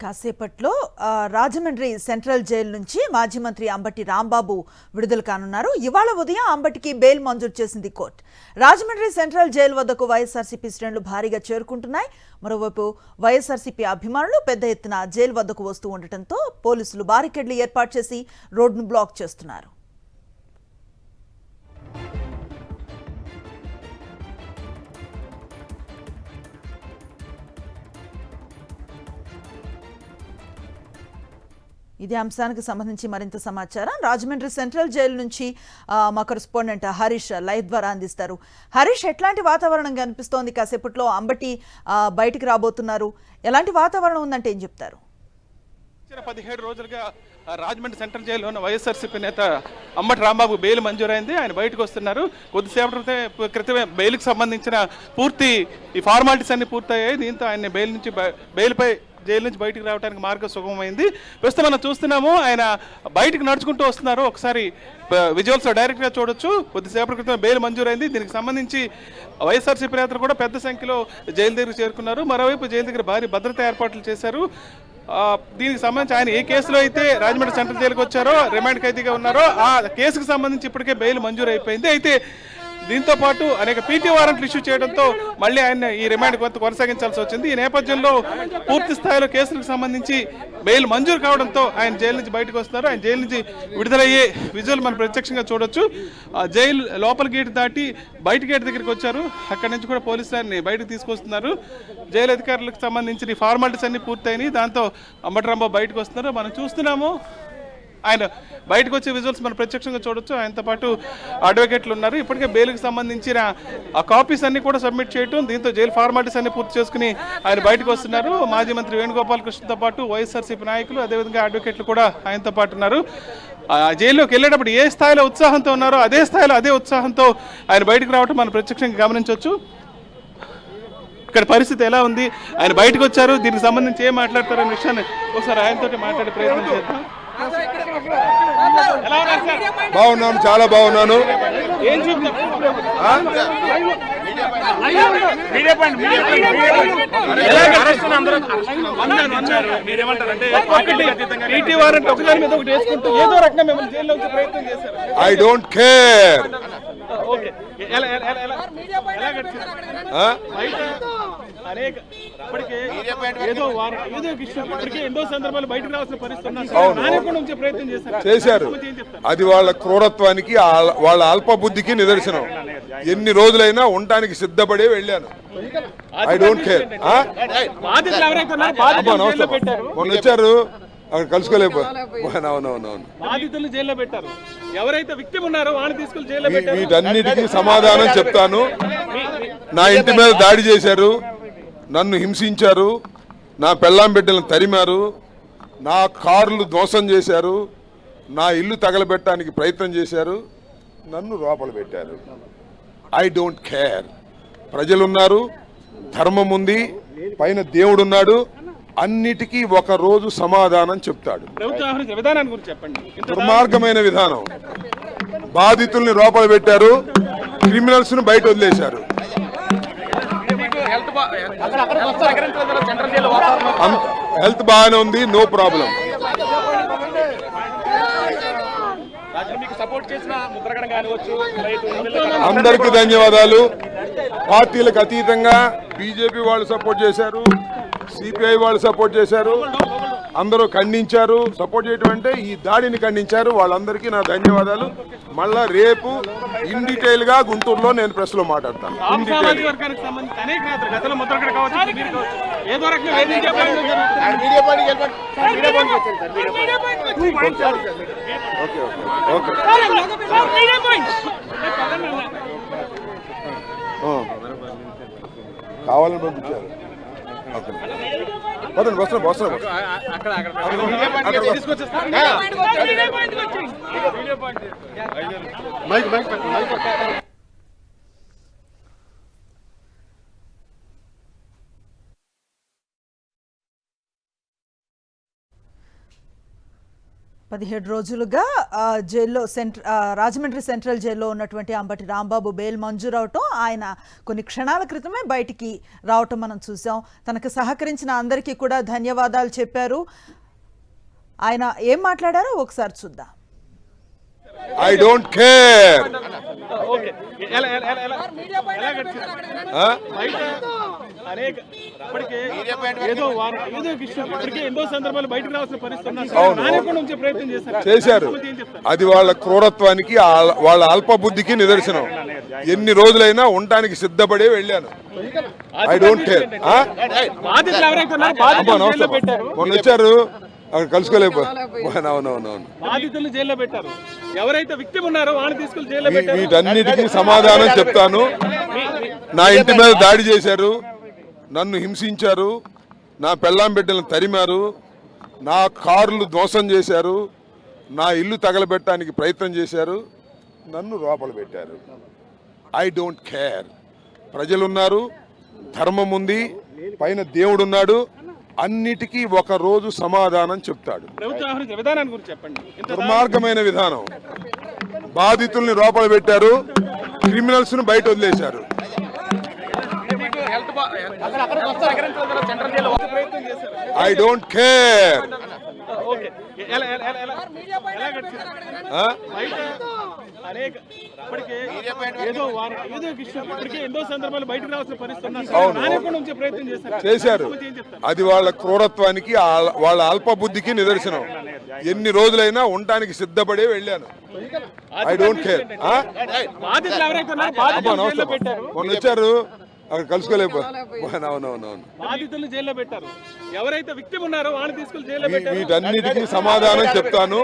కాసేపట్లో Rajahmundry central jail నుంచి మాజీ మంత్రి అంబటి రాంబాబు విడుదల కానున్నారు. ఇవాళ ఉదయం అంబటికి బెయిల్ మంజూరు చేసింది కోర్టు. రాజమండ్రి సెంట్రల్ జైలు వద్దకు వైఎస్ఆర్సీపీ శ్రేణులు భారీగా చేరుకుంటున్నాయి. మరోవైపు వైఎస్ఆర్సీపీ అభిమానులు పెద్ద ఎత్తున జైలు వద్దకు వస్తూ ఉండటంతో పోలీసులు బారికేడ్లు ఏర్పాటు చేసి రోడ్డును బ్లాక్ చేస్తున్నారు. ఇదే అంశానికి సంబంధించి మరింత సమాచారం రాజమండ్రి సెంట్రల్ జైలు నుంచి మా కరెస్పాండెంట్ హరీష్ లైవ్ ద్వారా అందిస్తారు. హరీష్, ఎట్లాంటి వాతావరణం కనిపిస్తోంది? కాసేపట్లో అంబటి బయటికి రాబోతున్నారు. ఎలాంటి వాతావరణం ఉందంటే ఏం చెప్తారు? 17 రోజులుగా రాజమండ్రి సెంట్రల్ జైల్లో ఉన్న వైఎస్ఆర్సీపీ నేత అంబటి రాంబాబు బెయిల్ మంజూరైంది. ఆయన బయటకు వస్తున్నారు. కొద్దిసేపటి క్రితమే బెయిల్కి సంబంధించిన పూర్తి ఈ ఫార్మాలిటీస్ అన్ని పూర్తయ్యాయి. దీంతో ఆయన బెయిల్పై జైలు నుంచి బయటకు రావడానికి మార్గం సుగమమైంది. ప్రస్తుతం మనం చూస్తున్నాము, ఆయన బయటకు నడుచుకుంటూ వస్తున్నారు. ఒకసారి విజువల్స్లో డైరెక్ట్గా చూడొచ్చు. కొద్దిసేపటి క్రితం బెయిల్ మంజూరైంది. దీనికి సంబంధించి వైఎస్ఆర్సీపీ నేతలు కూడా పెద్ద సంఖ్యలో జైలు దగ్గరికి చేరుకున్నారు. మరోవైపు జైలు దగ్గర భారీ భద్రతా ఏర్పాట్లు చేశారు. దీనికి సంబంధించి ఆయన ఏ కేసులో అయితే రాజమండ్రి సెంట్రల్ జైలుకి వచ్చారో, రిమాండ్ ఖైదీగా ఉన్నారో ఆ కేసుకు సంబంధించి ఇప్పటికే బెయిల్ మంజూరు అయిపోయింది. అయితే దీంతో పాటు అనేక పీటీ వారెంట్లు ఇష్యూ చేయడంతో మళ్ళీ ఆయన ఈ రిమాండ్ కొంత కొనసాగించాల్సి వచ్చింది. ఈ నేపథ్యంలో పూర్తి స్థాయిలో కేసులకు సంబంధించి బెయిల్ మంజూరు కావడంతో ఆయన జైలు నుంచి బయటకు వస్తున్నారు. ఆయన జైలు నుంచి విడుదలయ్యే విజువల్ మనం ప్రత్యక్షంగా చూడొచ్చు. జైలు లోపల గేటు దాటి బయట గేటు దగ్గరికి వచ్చారు. అక్కడి నుంచి కూడా పోలీసులు ఆయన్ని బయటకు తీసుకొస్తున్నారు. జైలు అధికారులకు సంబంధించిన ఈ ఫార్మాలిటీస్ అన్ని పూర్తయినాయి. దాంతో అంబటి రాంబాబు బయటకు వస్తున్నారు. మనం చూస్తున్నాము, ఆయన బయటకు వచ్చే విజువల్స్ మనం ప్రత్యక్షంగా చూడొచ్చు. ఆయనతో పాటు అడ్వకేట్లు ఉన్నారు. ఇప్పటికే బెయిల్కి సంబంధించిన ఆ కాపీస్ అన్ని కూడా సబ్మిట్ చేయటం, దీంతో జైలు ఫార్మాలిటీస్ అన్ని పూర్తి చేసుకుని ఆయన బయటకు వస్తున్నారు. మాజీ మంత్రి వేణుగోపాలకృష్ణతో పాటు వైఎస్ఆర్సీపీ నాయకులు, అదేవిధంగా అడ్వకేట్లు కూడా ఆయనతో పాటు ఉన్నారు. జైల్లోకి వెళ్ళేటప్పుడు ఏ స్థాయిలో ఉత్సాహంతో ఉన్నారో అదే స్థాయిలో అదే ఉత్సాహంతో ఆయన బయటకు రావడం మనం ప్రత్యక్షంగా గమనించవచ్చు. ఇక్కడ పరిస్థితి ఎలా ఉంది, ఆయన బయటకు వచ్చారు, దీనికి సంబంధించి ఏం మాట్లాడతారనే విషయాన్ని ఒకసారి ఆయనతో మాట్లాడే ప్రయత్నం చేద్దాం. బాగున్నాను, చాలా బాగున్నాను. I don't care. చేశారు. అది వాళ్ళ క్రూరత్వానికి, వాళ్ళ అల్ప బుద్ధికి నిదర్శనం. ఎన్ని రోజులైనా ఉండటానికి సిద్ధపడే వెళ్ళాను. I don't care. మొన్న వచ్చారు, అక్కడ కలుసుకోలేకపోయాను. వీటన్నిటికీ సమాధానం చెప్తాను. నా ఇంటి మీద దాడి చేశారు, నన్ను హింసించారు, నా పెళ్ళాం బిడ్డలను తరిమారు, నా కార్లు ధ్వంసం చేశారు, నా ఇల్లు తగలబెట్టడానికి ప్రయత్నం చేశారు, నన్ను లోపల పెట్టారు. I don't care. ప్రజలున్నారు, ధర్మం ఉంది, పైన దేవుడున్నాడు. అన్నిటికీ ఒక రోజు సమాధానం చెప్తాడు. దుర్మార్గమైన విధానం. బాధితుల్ని లోపల పెట్టారు, క్రిమినల్స్ ను బయట వదిలేశారు. హెల్త్ బాగానే ఉంది, నో ప్రాబ్లం. అందరికీ ధన్యవాదాలు. పార్టీలకు అతీతంగా బీజేపీ వాళ్ళు సపోర్ట్ చేశారు, సిపిఐ వాళ్ళు సపోర్ట్ చేశారు, అందరూ ఖండించారు. సపోర్ట్ చేయటం అంటే ఈ దాడిని ఖండించారు. వాళ్ళందరికీ నా ధన్యవాదాలు. మళ్ళా రేపు ఇన్ డీటెయిల్ గా గుంటూరులో నేను ప్రెస్ లో మాట్లాడతాను. కావాలని పంపించారు. 17 రోజులుగా జైల్లో రాజమండ్రి సెంట్రల్ జైల్లో ఉన్నటువంటి అంబటి రాంబాబు బెయిల్ మంజూరవటం, ఆయన కొన్ని క్షణాల క్రితమే బయటికి రావటం మనం చూసాం. తనకు సహకరించిన అందరికీ కూడా ధన్యవాదాలు చెప్పారు. ఆయన ఏం మాట్లాడారో ఒకసారి చూద్దాం. I don't care. చేశారు. అది వాళ్ళ క్రూరత్వానికి, వాళ్ళ అల్ప బుద్ధికి నిదర్శనం. ఎన్ని రోజులైనా ఉండటానికి సిద్ధపడే వెళ్ళాను. I don't care. మొన్న వచ్చారు, అక్కడ కలుసుకోలేకపోయాను. వీటన్నిటికీ సమాధానం చెప్తాను. నా ఇంటి మీద దాడి చేశారు, నన్ను హింసించారు, నా పెళ్ళాం బిడ్డలను తరిమారు, నా కార్లు ధ్వంసం చేశారు, నా ఇల్లు తగలబెట్టడానికి ప్రయత్నం చేశారు, నన్ను లోపల పెట్టారు. I don't care. ప్రజలున్నారు, ధర్మం ఉంది, పైన దేవుడున్నాడు. అన్నిటికీ ఒక రోజు సమాధానం చెప్తాడు. దుర్మార్గమైన విధానం. బాధితుల్ని లోపల పెట్టారు, క్రిమినల్స్ ను బయట వదిలేశారు. I don't care. చేశారు. అది వాళ్ళ క్రూరత్వానికి, వాళ్ళ అల్ప బుద్ధికి నిదర్శనం. ఎన్ని రోజులైనా ఉండటానికి సిద్ధపడే వెళ్ళాను. I don't care. మొన్న వచ్చారు, అక్కడ కలుసుకోలేకపోయాను. వీటన్నిటికీ సమాధానం చెప్తాను.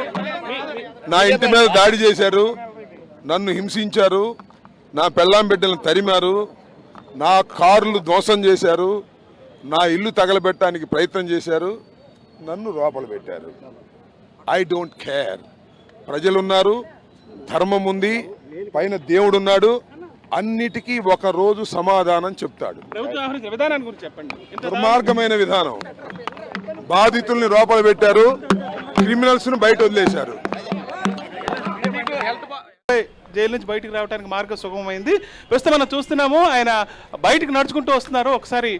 నా ఇంటి మీద దాడి చేశారు, నన్ను హింసించారు, నా పెళ్ళాం బిడ్డలను తరిమారు, నా కార్లు ధ్వంసం చేశారు, నా ఇల్లు తగలబెట్టడానికి ప్రయత్నం చేశారు, నన్ను లోపల పెట్టారు. I don't care. ప్రజలున్నారు, ధర్మం ఉంది, పైన దేవుడున్నాడు. అన్నిటికీ ఒక రోజు సమాధానం చెప్తాడు. దుర్మార్గమైన విధానం. బాధితుల్ని లోపల పెట్టారు, క్రిమినల్స్ ను బయట వదిలేశారు. జైలు నుంచి బయటకు రావడానికి మార్గం సుగమమైంది. ప్రస్తుతం మనం చూస్తున్నాము, ఆయన బయటకు నడుచుకుంటూ వస్తున్నారు. ఒకసారి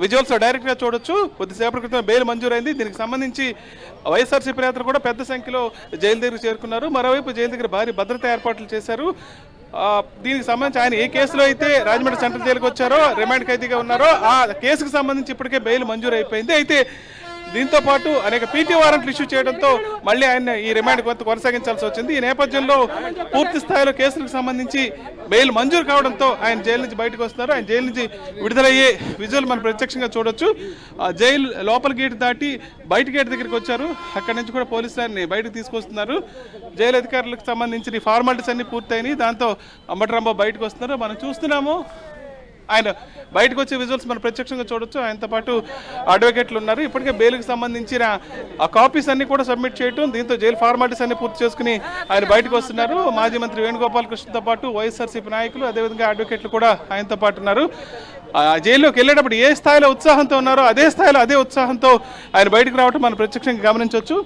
విజువల్స్ డైరెక్ట్ గా చూడొచ్చు. కొద్దిసేపటి క్రితం బెయిల్ మంజూరైంది. దీనికి సంబంధించి వైఎస్ఆర్సీపీ నేతలు కూడా పెద్ద సంఖ్యలో జైలు దగ్గరకు చేరుకున్నారు. మరోవైపు జైలు దగ్గర భారీ భద్రతా ఏర్పాట్లు చేశారు. దీనికి సంబంధించి ఆయన ఏ కేసులో అయితే రాజమండ్రి సెంట్రల్ జైలుకి వచ్చారో, రిమాండ్ ఖైదీగా ఉన్నారో, ఆ కేసుకు సంబంధించి ఇప్పటికే బెయిల్ మంజూరు అయిపోయింది. అయితే దీంతో పాటు అనేక పీటీ వారెంట్లు ఇష్యూ చేయడంతో మళ్ళీ ఆయన ఈ రిమాండ్ కొంత కొనసాగించాల్సి వచ్చింది. ఈ నేపథ్యంలో పూర్తి స్థాయిలో కేసులకు సంబంధించి బెయిల్ మంజూరు కావడంతో ఆయన జైలు నుంచి బయటకు వస్తున్నారు. ఆయన జైలు నుంచి విడుదలయ్యే విజువల్ మనం ప్రత్యక్షంగా చూడొచ్చు. జైలు లోపల గేట్ దాటి బయట గేట్ దగ్గరికి వచ్చారు. అక్కడి నుంచి కూడా పోలీసులు ఆయన్ని బయటకు తీసుకొస్తున్నారు. జైలు అధికారులకు సంబంధించిన ఫార్మాలిటీస్ అన్ని పూర్తయినాయి. దాంతో అంబటి రాంబాబు బయటకు వస్తున్నారు. మనం చూస్తున్నాము, ఆయన బయటకు వచ్చే విజువల్స్ మనం ప్రత్యక్షంగా చూడొచ్చు. ఆయనతో పాటు అడ్వకేట్లు ఉన్నారు. ఇప్పటికే బెయిల్కి సంబంధించిన ఆ కాపీస్ అన్ని కూడా సబ్మిట్ చేయటం, దీంతో జైలు ఫార్మాలిటీస్ అన్ని పూర్తి చేసుకుని ఆయన బయటకు వస్తున్నారు. మాజీ మంత్రి వేణుగోపాల్ కృష్ణతో పాటు వైఎస్ఆర్సీపీ నాయకులు, అదేవిధంగా అడ్వకేట్లు కూడా ఆయనతో పాటు ఉన్నారు. జైల్లోకి వెళ్ళేటప్పుడు ఏ స్థాయిలో ఉత్సాహంతో ఉన్నారో అదే స్థాయిలో అదే ఉత్సాహంతో ఆయన బయటకు రావటం మనం ప్రత్యక్షంగా గమనించవచ్చు.